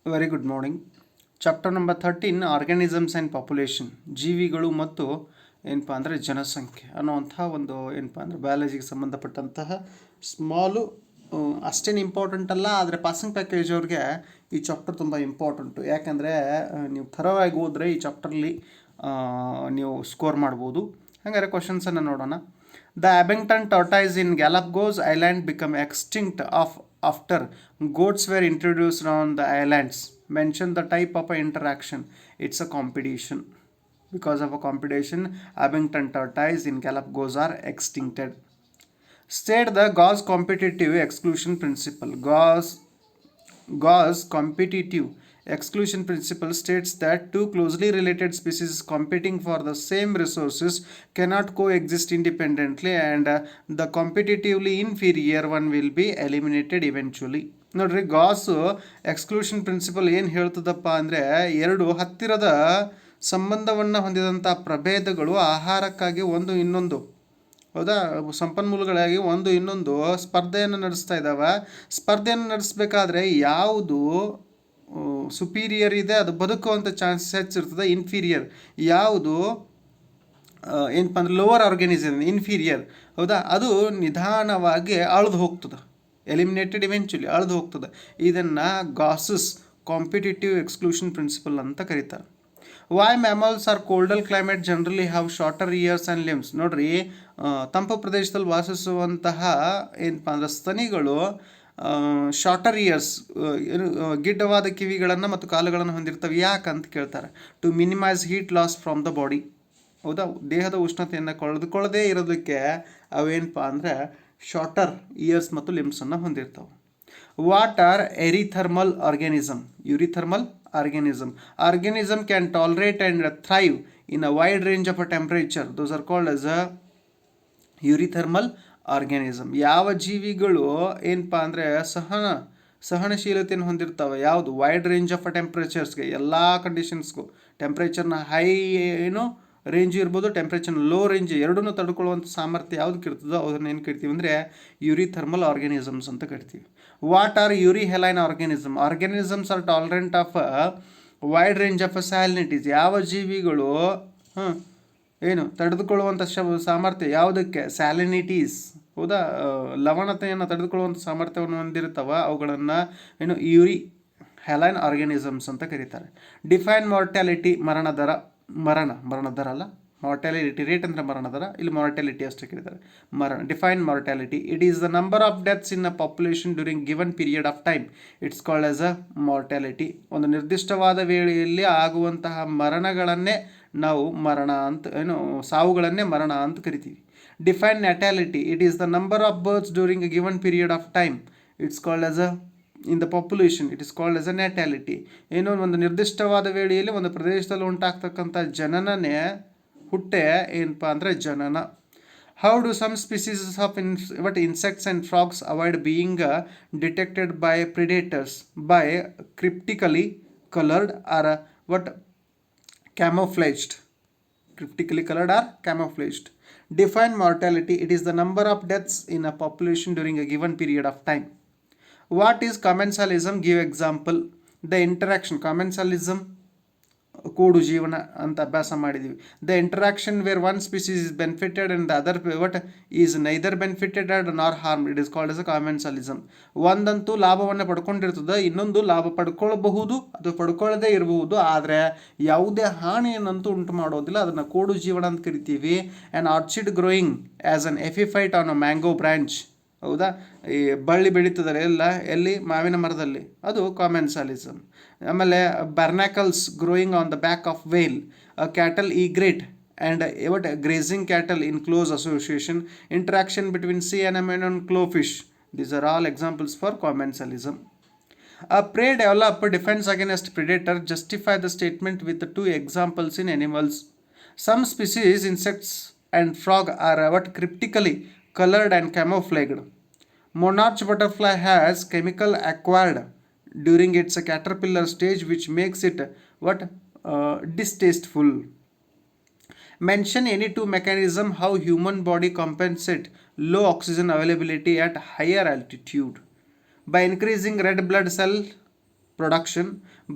Very good morning. Chapter number 13 organisms and population, ಜೀವಿಗಳು ಮತ್ತು ಏನಪ್ಪ ಅಂದರೆ ಜನಸಂಖ್ಯೆ ಅನ್ನೋವಂಥ ಒಂದು ಏನಪ್ಪ ಅಂದರೆ ಬಯಾಲಜಿಗೆ ಸಂಬಂಧಪಟ್ಟಂತಹ ಸ್ಮಾಲು, ಅಷ್ಟೇನು ಇಂಪಾರ್ಟೆಂಟ್ ಅಲ್ಲ, ಆದರೆ ಪಾಸಿಂಗ್ ಪ್ಯಾಕೇಜ್ ಅವ್ರಿಗೆ ಈ ಚಾಪ್ಟರ್ ತುಂಬ ಇಂಪಾರ್ಟೆಂಟು. ಯಾಕಂದರೆ ನೀವು ಥರವಾಗಿ ಓದಿದ್ರೆ ಈ ಚಾಪ್ಟರ್ಲಿ ನೀವು ಸ್ಕೋರ್ ಮಾಡ್ಬೋದು. ಹಾಗಾದರೆ ಕ್ವಶನ್ಸನ್ನು ನೋಡೋಣ. The Abingdon tortoise in Galapagos Island became extinct after goats were introduced on the islands. Mention the type of interaction. It's a competition. Because of a competition, Abington tortoise in Galapagos are extincted. State the Gauss competitive exclusion principle. Gauss competitive exclusion principle states that two closely related species competing for the same resources cannot coexist independently, and the competitively inferior one will be eliminated eventually. ನೋಡ್ರಿ, Gauss exclusion principle ಏನು ಹೇಳ್ತದಪ್ಪ ಅಂದರೆ, ಎರಡು ಹತ್ತಿರದ ಸಂಬಂಧವನ್ನು ಹೊಂದಿದಂಥ ಪ್ರಭೇದಗಳು ಆಹಾರಕ್ಕಾಗಿ ಒಂದು ಇನ್ನೊಂದು, ಹೌದಾ, ಸಂಪನ್ಮೂಲಗಳಾಗಿ ಒಂದು ಇನ್ನೊಂದು ಸ್ಪರ್ಧೆಯನ್ನು ನಡೆಸ್ತಾ ಇದ್ದಾವೆ. ಸ್ಪರ್ಧೆಯನ್ನು ನಡೆಸಬೇಕಾದ್ರೆ ಯಾವುದು ಸುಪೀರಿಯರ್ ಇದೆ ಅದು ಬದುಕುವಂಥ ಚಾನ್ಸಸ್ ಹೆಚ್ಚಿರ್ತದೆ. ಇನ್ಫೀರಿಯರ್ ಯಾವುದು ಏನಪ್ಪ ಅಂದ್ರೆ ಲೋವರ್ ಆರ್ಗ್ಯಾನಿಸಮ್ ಇನ್ಫೀರಿಯರ್, ಹೌದಾ, ಅದು ನಿಧಾನವಾಗಿ ಅಳ್ದು ಹೋಗ್ತದೆ, ಎಲಿಮಿನೇಟೆಡ್ ಇವೆಂಚುಲಿ ಅಳ್ದು ಹೋಗ್ತದೆ. ಇದನ್ನು ಗಾಸಸ್ ಕಾಂಪಿಟೇಟಿವ್ ಎಕ್ಸ್ಕ್ಲೂಷನ್ ಪ್ರಿನ್ಸಿಪಲ್ ಅಂತ ಕರೀತಾರೆ. Why mammals are colder climate generally have shorter ears and limbs. ನೋಡ್ರಿ, ತಂಪು ಪ್ರದೇಶದಲ್ಲಿ ವಾಸಿಸುವಂತಹ ಏನಪ್ಪ ಅಂದ್ರೆ ಸ್ತನಿಗಳು ಶಾರ್ಟರ್ ಇಯರ್ಸ್, ಗಿಡ್ಡವಾದ ಕಿವಿಗಳನ್ನು ಮತ್ತು ಕಾಲುಗಳನ್ನು ಹೊಂದಿರ್ತವೆ. ಯಾಕಂತ ಕೇಳ್ತಾರೆ. To minimise heat loss from the body, ಹೌದಾ, ದೇಹದ ಉಷ್ಣತೆಯನ್ನು ಕಳೆದುಕೊಳ್ಳದೇ ಇರೋದಕ್ಕೆ ಅವೇನಪ್ಪ ಅಂದರೆ ಶಾರ್ಟರ್ ಇಯರ್ಸ್ ಮತ್ತು ಲಿಮ್ಸನ್ನು ಹೊಂದಿರ್ತವೆ. What are eurythermal organism? Eurythermal organism can tolerate and thrive in a wide range of a temperature. Those are called as a eurythermal organism. ಯಾವ ಜೀವಿಗಳು ಏನಪ್ಪ ಅಂದರೆ ಸಹನಶೀಲತೆಯನ್ನು ಹೊಂದಿರ್ತವೆ? ಯಾವುದು? ವೈಡ್ ರೇಂಜ್ ಆಫ್ ಟೆಂಪ್ರೇಚರ್ಸ್ಗೆ, ಎಲ್ಲ ಕಂಡೀಷನ್ಸ್ಗೂ. ಟೆಂಪ್ರೇಚರ್ನ ಹೈ ರೇಂಜ್ ಇರ್ಬೋದು, ಟೆಂಪ್ರೇಚರ್ನ ಲೋ ರೇಂಜ್ ಎರಡನ್ನೂ ತಡ್ಕೊಳ್ಳುವಂಥ ಸಾಮರ್ಥ್ಯ ಯಾವುದಕ್ಕೆ ಇರ್ತದೋ ಅದನ್ನು ಏನು ಕರಿತೀವಿ ಅಂದರೆ ಯುರಿಥರ್ಮಲ್ ಆರ್ಗ್ಯಾನಿಸಮ್ಸ್ ಅಂತ ಕರಿತೀವಿ. What are euryhaline organisms are tolerant of wide range of salinities. ಯಾವ ಜೀವಿಗಳು ತಡೆದುಕೊಳ್ಳುವಂಥ ಸಾಮರ್ಥ್ಯ ಯಾವುದಕ್ಕೆ? ಸ್ಯಾಲಿನಿಟೀಸ್, ಹೌದಾ, ಲವಣತೆಯನ್ನು ತಡೆದುಕೊಳ್ಳುವಂಥ ಸಾಮರ್ಥ್ಯವನ್ನು ಹೊಂದಿರ್ತಾವೆ, ಅವುಗಳನ್ನು ಯುರಿಹೆಲೈನ್ ಆರ್ಗ್ಯಾನಿಸಮ್ಸ್ ಅಂತ ಕರೀತಾರೆ. ಡಿಫೈನ್ ಮಾರ್ಟ್ಯಾಲಿಟಿ, ಮರಣದರ ಅಲ್ಲ, ಮಾರ್ಟ್ಯಾಲಿಟಿ ರೇಟ್ ಅಂದರೆ ಮರಣದರ, ಇಲ್ಲಿ ಮಾರ್ಟ್ಯಾಲಿಟಿ ಅಷ್ಟೇ ಕರೀತಾರೆ. Define mortality. It is the number of deaths in a population during given period of time. It's called as a mortality. ಒಂದು ನಿರ್ದಿಷ್ಟವಾದ ವೇಳೆಯಲ್ಲಿ ಆಗುವಂತಹ ಮರಣಗಳನ್ನೇ ನಾವು ಸಾವುಗಳನ್ನೇ ಮರಣ ಅಂತ ಕರಿತೀವಿ. Define natality. It is the number of births during a given period of time. It's called as a in the population it is called as a natality. ಒಂದು ನಿರ್ದಿಷ್ಟವಾದ ವೇಳೆಯಲ್ಲಿ ಒಂದು ಪ್ರದೇಶದಲ್ಲಿ ಉಂಟಾಗ್ತಕ್ಕಂಥ ಜನನನೇ ಹುಟ್ಟೆ ಏನಪ್ಪ ಅಂದರೆ ಜನನ. How do some species of insects and frogs avoid being detected by predators by cryptically coloured or camouflaged? Cryptically colored or camouflaged. Define mortality. It is the number of deaths in a population during a given period of time. What is commensalism? Give example. The interaction. Commensalism ಕೂಡು ಜೀವನ ಅಂತ ಅಭ್ಯಾಸ ಮಾಡಿದ್ದೀವಿ. The interaction where one species is benefited and the other is neither benefited nor harm. It is called as a commensalism. ಒಂದಂತೂ ಲಾಭವನ್ನು ಪಡ್ಕೊಂಡಿರ್ತದೆ, ಇನ್ನೊಂದು ಲಾಭ ಪಡ್ಕೊಳ್ಬಹುದು ಅಥವಾ ಪಡ್ಕೊಳ್ಳದೇ ಇರಬಹುದು, ಆದರೆ ಯಾವುದೇ ಹಾನಿಯನ್ನಂತೂ ಉಂಟು ಮಾಡೋದಿಲ್ಲ. ಅದನ್ನು ಕೂಡು ಜೀವನ ಅಂತ ಕರಿತೀವಿ. An orchid growing as an epiphyte on a mango branch, ಹೌದಾ, ಈ ಬಳ್ಳಿ ಬೆಳೀತದಲ್ಲ ಎಲ್ಲಿ ಮಾವಿನ ಮರದಲ್ಲಿ, ಅದು ಕಾಮೆನ್ಸಾಲಿಸಮ್. ಆಮೇಲೆ barnacles growing on the back of whale, cattle egret and grazing cattle in close association, interaction between sea anemone and glowfish. These are all examples for commensalism. A prey develop defense against predator. Justify the statement with the two examples in animals. Some species, insects and frog, are cryptically colored and camouflaged. Monarch butterfly has chemical acquired during its caterpillar stage which makes it distasteful. Mention any two mechanism how human body compensate low oxygen availability at higher altitude. By increasing red blood cell production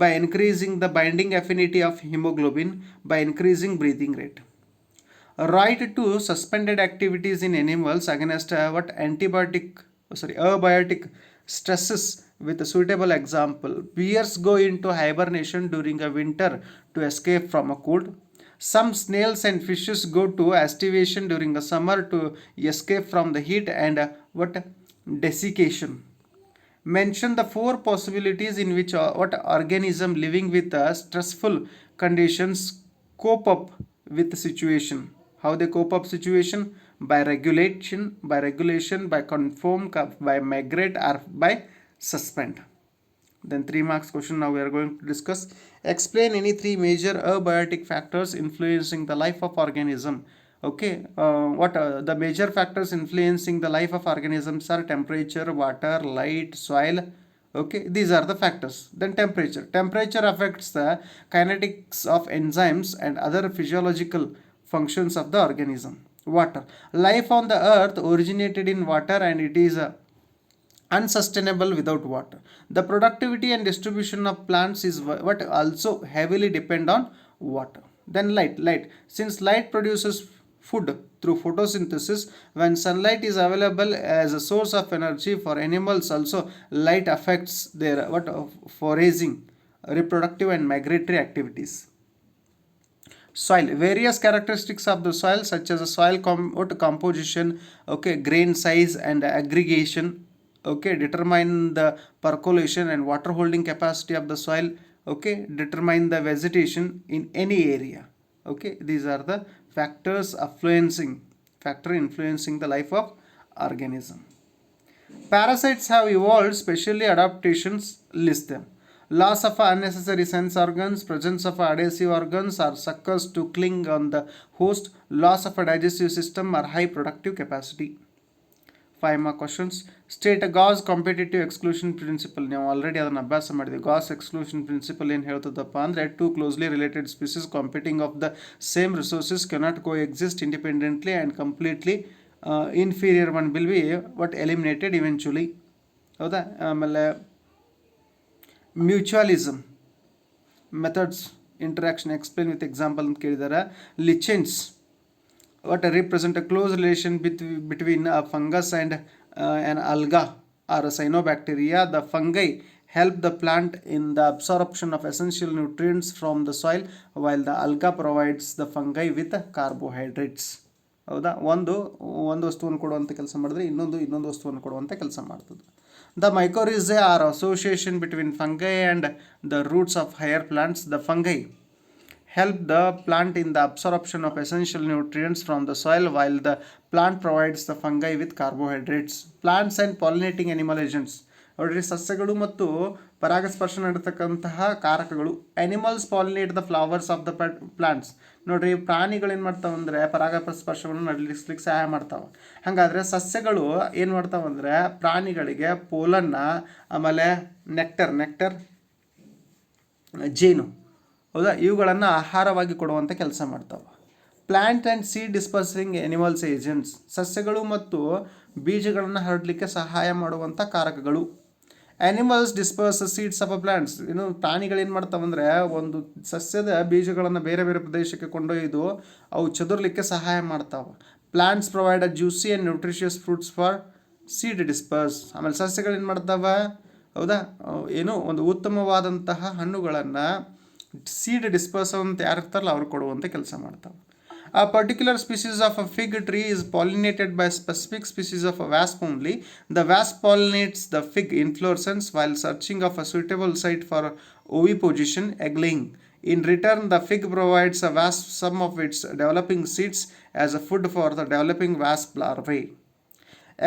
by increasing the binding affinity of hemoglobin by increasing breathing rate. Right to suspended activities in animals against what abiotic stresses with a suitable example. Bears go into hibernation during a winter to escape from a cold. Some snails and fishes go to aestivation during the summer to escape from the heat and desiccation. Mention the four possibilities in which what organism living with stressful conditions cope up with the situation. How they cope up situation? By conform, by migrate, or by suspend. Then 3 marks question now we are going to discuss. Explain any three major abiotic factors influencing the life of organism. Okay, what the major factors influencing the life of organisms are temperature, water, light, soil. Okay, these are the factors. Then temperature affects the kinetics of enzymes and other physiological functions of the organism. Water, life on the earth originated in water and it is unsustainable without water. The productivity and distribution of plants is what also heavily depend on water. Then light, since light produces food through photosynthesis, when sunlight is available as a source of energy for animals, also light affects their foraging, reproductive and migratory activities. Soil, various characteristics of the soil such as soil composition, okay, grain size and aggregation, okay, determine the percolation and water holding capacity of the soil, okay, determine the vegetation in any area. Okay, these are the factors influencing the life of organism. Parasites have evolved specially adaptations. List them. Loss of unnecessary sense organs, presence of adhesive organs or suckers to cling on the host, loss of a digestive system or high productive capacity. 5 more questions. State a Gauss competitive exclusion principle. ನಾವು already ಅದನ್ನು ಅಭ್ಯಾಸ ಮಾಡಿದ್ವಿ. Gause exclusion principle ಏನು ಹೇಳ್ತದಪ್ಪ ಅಂದರೆ, two closely related species competing of the same resources cannot coexist independently and completely inferior one will be eliminated eventually. ಹೌದಾ? ಆಮೇಲೆ mutualism methods interaction explain with example ಅಂತ ಕೇಳಿದ್ದಾರೆ. Lichens represent a close relation between a fungus and an alga or a cyanobacteria. The fungi help the plant in the absorption of essential nutrients from the soil, while the alga provides the fungi with carbohydrates. ಹೌದಾ? ಒಂದು ವಸ್ತುವನ್ನು ಕೊಡುವಂಥ ಕೆಲಸ ಮಾಡಿದ್ರೆ ಇನ್ನೊಂದು ವಸ್ತುವನ್ನು ಕೊಡುವಂಥ ಕೆಲಸ ಮಾಡ್ತದೆ. The mycorrhizae are association between fungi and the roots of higher plants. The fungi help the plant in the absorption of essential nutrients from the soil, while the plant provides the fungi with carbohydrates. Plants and pollinating animal agents. ನೋಡಿರಿ, ಸಸ್ಯಗಳು ಮತ್ತು ಪರಾಗಸ್ಪರ್ಶ ನಡೆತಕ್ಕಂತಹ ಕಾರಕಗಳು. Animals pollinate the flowers of the plants. ನೋಡಿರಿ, ಪ್ರಾಣಿಗಳು ಏನು ಮಾಡ್ತಾವೆ ಅಂದರೆ ಪರಾಗಸ್ಪರ್ಶವನ್ನು ನಡೆಸಲಿಕ್ಕೆ ಸಹಾಯ ಮಾಡ್ತಾವೆ. ಹಾಗಾದರೆ ಸಸ್ಯಗಳು ಏನು ಮಾಡ್ತಾವೆ ಅಂದರೆ ಪ್ರಾಣಿಗಳಿಗೆ ಪೋಲನ್ನ, ಆಮೇಲೆ ನೆಕ್ಟರ್ ಜೇನು, ಹೌದಾ, ಇವುಗಳನ್ನು ಆಹಾರವಾಗಿ ಕೊಡುವಂಥ ಕೆಲಸ ಮಾಡ್ತಾವೆ. Plant and seed dispersing animals agents. ಸಸ್ಯಗಳು ಮತ್ತು ಬೀಜಗಳನ್ನು ಹರಡಲಿಕ್ಕೆ ಸಹಾಯ ಮಾಡುವಂಥ ಕಾರಕಗಳು. Animals disperse seeds of a plants. ಇನ್ನು ಪ್ರಾಣಿಗಳೇನು ಮಾಡ್ತಾವಂದರೆ ಒಂದು ಸಸ್ಯದ ಬೀಜಗಳನ್ನು ಬೇರೆ ಬೇರೆ ಪ್ರದೇಶಕ್ಕೆ ಕೊಂಡೊಯ್ದು ಅವು ಚದುರಲಿಕ್ಕೆ ಸಹಾಯ ಮಾಡ್ತಾವೆ. Plants provide a juicy and nutritious fruits for seed disperse. ಆಮೇಲೆ ಸಸ್ಯಗಳು ಏನು ಮಾಡ್ತಾವೆ, ಹೌದಾ, ಒಂದು ಉತ್ತಮವಾದಂತಹ ಹಣ್ಣುಗಳನ್ನು ಸೀಡ್ ಡಿಸ್ಪರ್ಸರ್ ಅಂತ ಯಾರು ಇರ್ತಾರಲ್ಲ ಅವ್ರು ಕೊಡುವಂಥ ಕೆಲಸ ಮಾಡ್ತಾವೆ. A particular species of a fig tree is pollinated by specific species of a wasp only. The wasp pollinates the fig inflorescence while searching of a suitable site for oviposition, egg laying. In return, the fig provides a wasp some of its developing seeds as a food for the developing wasp larvae.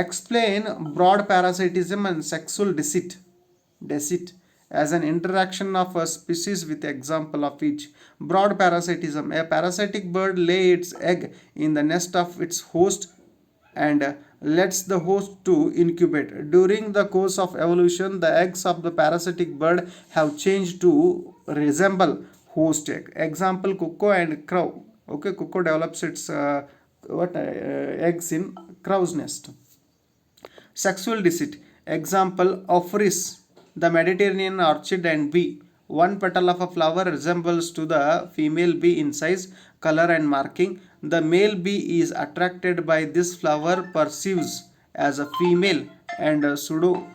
Explain broad parasitism and sexual deceit as an interaction of a species with example of each. Broad parasitism. A parasitic bird lay its egg in the nest of its host and lets the host to incubate. During the course of evolution, the eggs of the parasitic bird have changed to resemble host egg. Example, cuckoo and crow. Okay, cuckoo develops its eggs in crow's nest. Sexual deceit. Example, Ophrys, the Mediterranean orchid and bee. One petal of a flower resembles to the female bee in size, color and marking. The male bee is attracted by this flower, perceives as a female and pseudo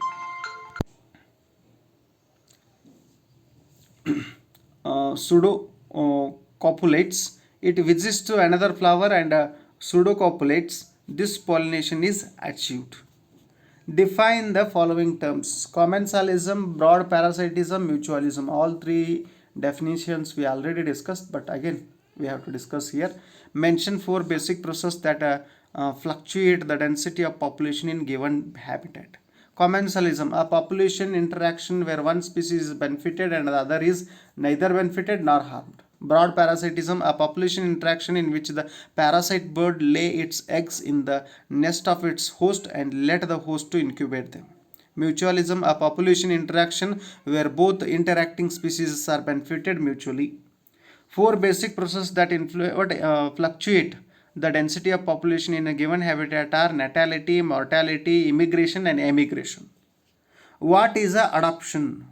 copulates. It visits to another flower and pseudo copulates. This pollination is achieved. Define the following terms: commensalism, broad parasitism, mutualism. All three definitions we already discussed, but again we have to discuss here. Mention four basic processes that fluctuate the density of population in given habitat. Commensalism, a population interaction where one species is benefited and the other is neither benefited nor harmed. Broad parasitism, a population interaction in which the parasite bird lay its eggs in the nest of its host and let the host to incubate them. Mutualism, a population interaction where both interacting species are benefited mutually. Four basic processes that fluctuate the density of population in a given habitat are natality, mortality, immigration and emigration. What is a adoption?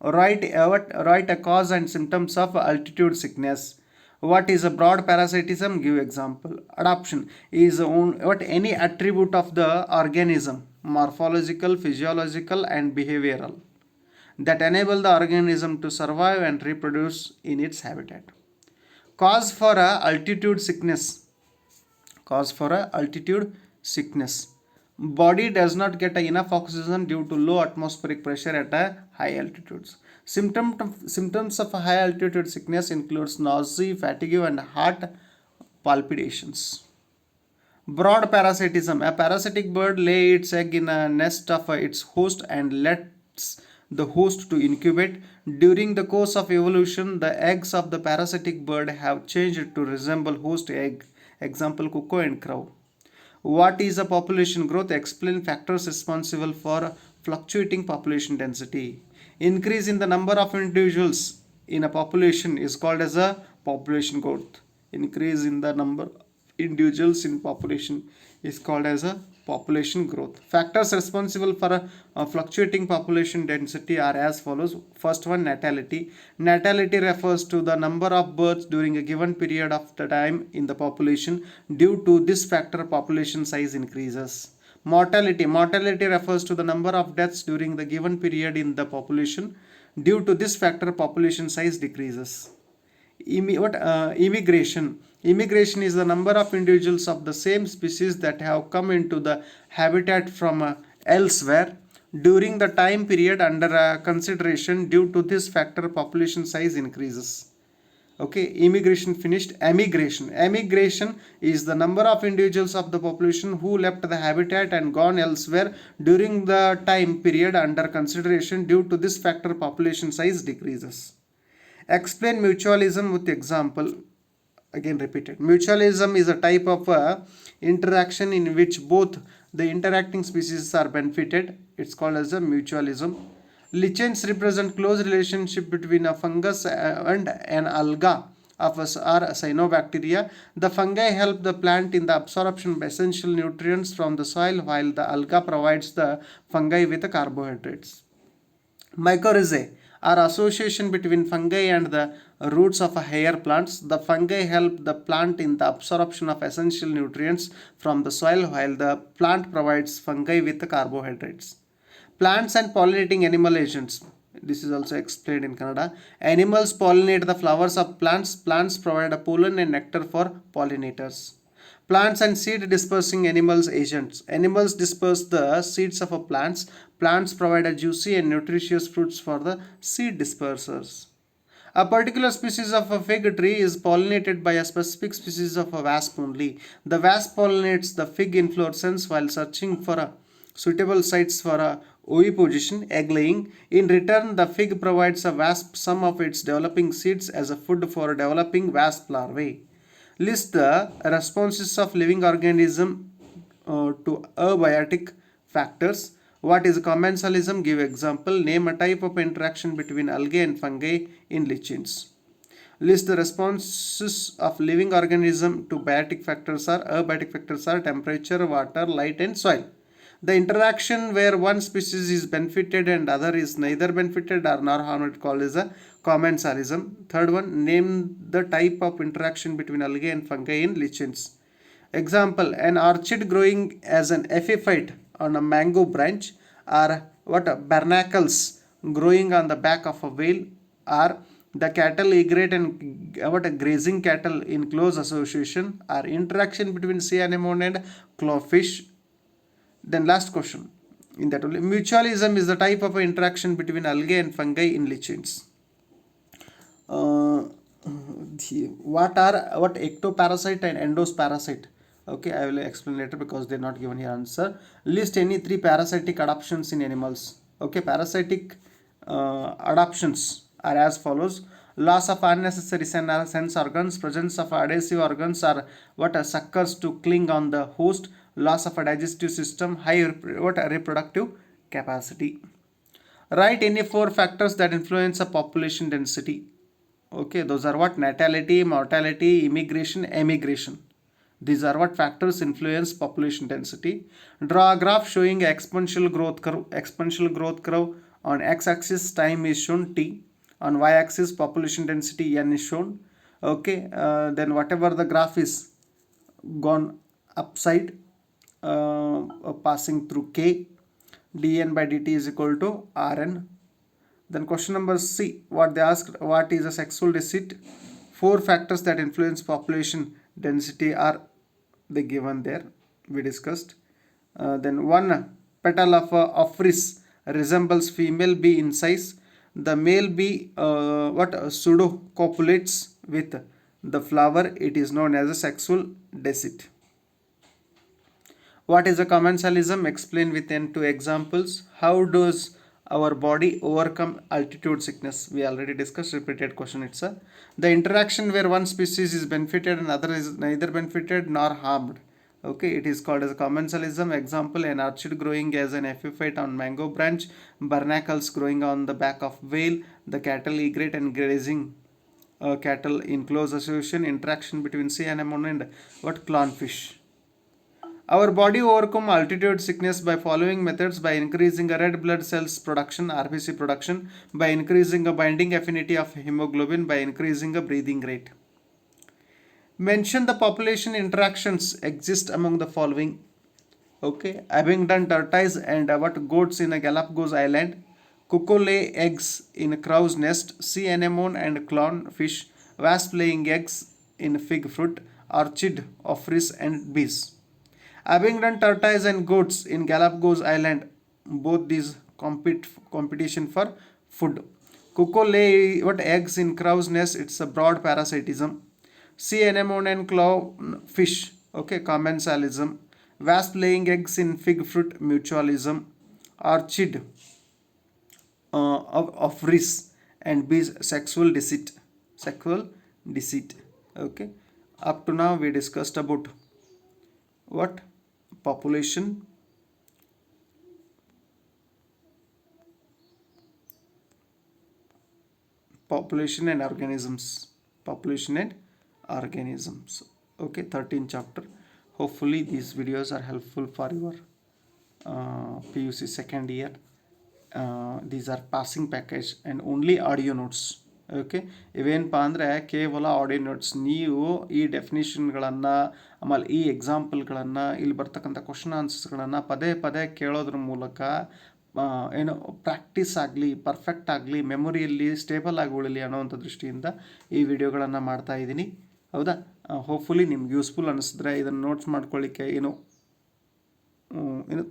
Write a cause and symptoms of altitude sickness. What is a broad parasitism? Give example. Adoption is any attribute of the organism, morphological, physiological and behavioral, that enable the organism to survive and reproduce in its habitat. Cause for a altitude sickness. Cause for a altitude sickness. Body does not get enough oxygen due to low atmospheric pressure at high altitudes. Symptoms of high altitude sickness includes nausea, fatigue and heart palpitations. Broad parasitism. A parasitic bird lays its egg in a nest of its host and lets the host to incubate. During the course of evolution, the eggs of the parasitic bird have changed to resemble host egg. Example, cuckoo and crow. What is a population growth? Explain factors responsible for fluctuating population density. Increase in the number of individuals in a population is called as a population growth. Increase in the number of individuals in population is called as a population growth. Factors responsible for a fluctuating population density are as follows. First one, natality. Natality refers to the number of births during a given period of the time in the population. Due to this factor, population size increases. Mortality. Mortality refers to the number of deaths during the given period in the population. Due to this factor, population size decreases. Immigration. Immigration is the number of individuals of the same species that have come into the habitat from elsewhere during the time period under consideration. Due to this factor, population size increases. Okay, immigration finished. Emigration. Emigration is the number of individuals of the population who left the habitat and gone elsewhere during the time period under consideration. Due to this factor, population size decreases. Explain mutualism with example. Again repeated. Mutualism is a type of interaction in which both the interacting species are benefited. It's called as a mutualism. Lichens represent close relationship between a fungus and an alga of or cyanobacteria. The fungi help the plant in the absorption of essential nutrients from the soil, while the alga provides the fungi with the carbohydrates. Mycorrhizae are association between fungi and the roots of higher plants. The fungi help the plant in the absorption of essential nutrients from the soil, while the plant provides fungi with the carbohydrates. Plants and pollinating animal agents. This is also explained in Kannada. Animals pollinate the flowers of plants. Plants provide a pollen and nectar for pollinators. Plants and seed dispersing animals agents. Animals disperse the seeds of plants. Plants provide a juicy and nutritious fruits for the seed dispersers. A particular species of a fig tree is pollinated by a specific species of a wasp only. The wasp pollinates the fig inflorescence while searching for suitable sites for oviposition, egg laying. In return, the fig provides a wasp some of its developing seeds as a food for developing wasp larvae. List the responses of living organism to abiotic factors. What is commensalism? Give example. Name a type of interaction between algae and fungi in lichens. List the responses of living organism to abiotic factors are temperature, water, light and soil. The interaction where one species is benefited and other is neither benefited or nor harmed called as a commensalism. Third one, name the type of interaction between algae and fungi in lichens. Example, an orchid growing as an epiphyte on a mango branch, or what barnacles growing on the back of a whale, or the cattle egret and what grazing cattle in close association, or interaction between sea anemone and clawfish. Then last question in that only, mutualism is the type of interaction between algae and fungi in lichens. What ectoparasite and endosparasite? Okay, I will explain later because they are not given here answer. List any 3 parasitic adaptations in animals. Okay, parasitic adaptations are as follows: loss of unnecessary sense organs, presence of adhesive organs or what suckers to cling on the host, loss of a digestive system, high reproductive capacity. Write any 4 factors that influence a population density. Okay, those are what? Natality, mortality, immigration, emigration. These are what factors influence population density. Draw a graph showing exponential growth curve. Exponential growth curve on x-axis time is shown t, on y-axis population density n is shown. Okay, then whatever the graph is gone upside, passing through k, dn by dt is equal to rn. Then question number C, what they asked, what is a sexual deceit? 4 factors that influence population density are they given there, we discussed. Then one petal of ophrys resembles female bee in size. The male bee pseudo copulates with the flower. It is known as a sexual deceit. What is a commensalism? Explain with 2 examples. How does our body overcome altitude sickness? We already discussed, repeated question itself. The interaction where one species is benefited and other is neither benefited nor harmed. Okay, it is called as a commensalism. Example, an orchid growing as an epiphyte on mango branch, barnacles growing on the back of whale, the cattle egret and grazing cattle in close association, interaction between sea anemone and what clownfish. Our body overcome altitude sickness by following methods: by increasing a red blood cells production, RBC production, by increasing a binding affinity of hemoglobin, by increasing a breathing rate. Mention the population interactions exist among the following. Okay, Abingdon tortoise and what goats in a Galapagos island, cuckoo lay eggs in a crow's nest, sea anemone and clownfish, wasp laying eggs in fig fruit, orchid, ophrys and bees. Abingdon tortoise and goats in Galapagos Island, both these competition for food. Cuckoo lay eggs in crow's nest, it's a broad parasitism. Sea anemone and clawfish, okay, commensalism. Wasp laying eggs in fig fruit, mutualism. Orchid, ophrys and bees, sexual deceit. Okay, up to now we discussed about what? Population and organisms. Okay, 13th chapter. Hopefully these videos are helpful for your PUC second year. These are passing package and only audio notes. Okay, ಇವೇನಪ್ಪ ಅಂದರೆ ಕೇವಲ audio notes. ನೀವು ಈ ಡೆಫಿನಿಷನ್ಗಳನ್ನು ಆಮೇಲೆ ಈ ಎಕ್ಸಾಂಪಲ್ಗಳನ್ನು ಇಲ್ಲಿ ಬರ್ತಕ್ಕಂಥ question ಆನ್ಸರ್ಸ್ಗಳನ್ನು ಪದೇ ಪದೇ ಕೇಳೋದ್ರ ಮೂಲಕ ಏನು ಪ್ರಾಕ್ಟೀಸ್ ಆಗಲಿ, ಪರ್ಫೆಕ್ಟ್ ಆಗಲಿ, ಮೆಮೊರಿಯಲ್ಲಿ ಸ್ಟೇಬಲ್ ಆಗಿ ಉಳಿಲಿ ಅನ್ನೋವಂಥ ದೃಷ್ಟಿಯಿಂದ ಈ ವಿಡಿಯೋಗಳನ್ನು ಮಾಡ್ತಾಯಿದ್ದೀನಿ. ಹೌದಾ? ಹೋಪ್ಫುಲಿ ನಿಮ್ಗೆ ಯೂಸ್ಫುಲ್ ಅನ್ನಿಸಿದ್ರೆ, ಇದನ್ನು ನೋಟ್ಸ್ ಮಾಡ್ಕೊಳ್ಳಿಕ್ಕೆ ಏನು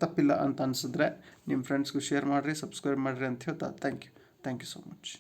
ತಪ್ಪಿಲ್ಲ ಅಂತ ಅನಿಸಿದ್ರೆ ನಿಮ್ಮ ಫ್ರೆಂಡ್ಸ್ಗೂ ಶೇರ್ ಮಾಡಿರಿ, ಸಬ್ಸ್ಕ್ರೈಬ್ ಮಾಡಿರಿ ಅಂತ ಹೇಳ್ತಾ ಥ್ಯಾಂಕ್ ಯು ಸೊ ಮಚ್.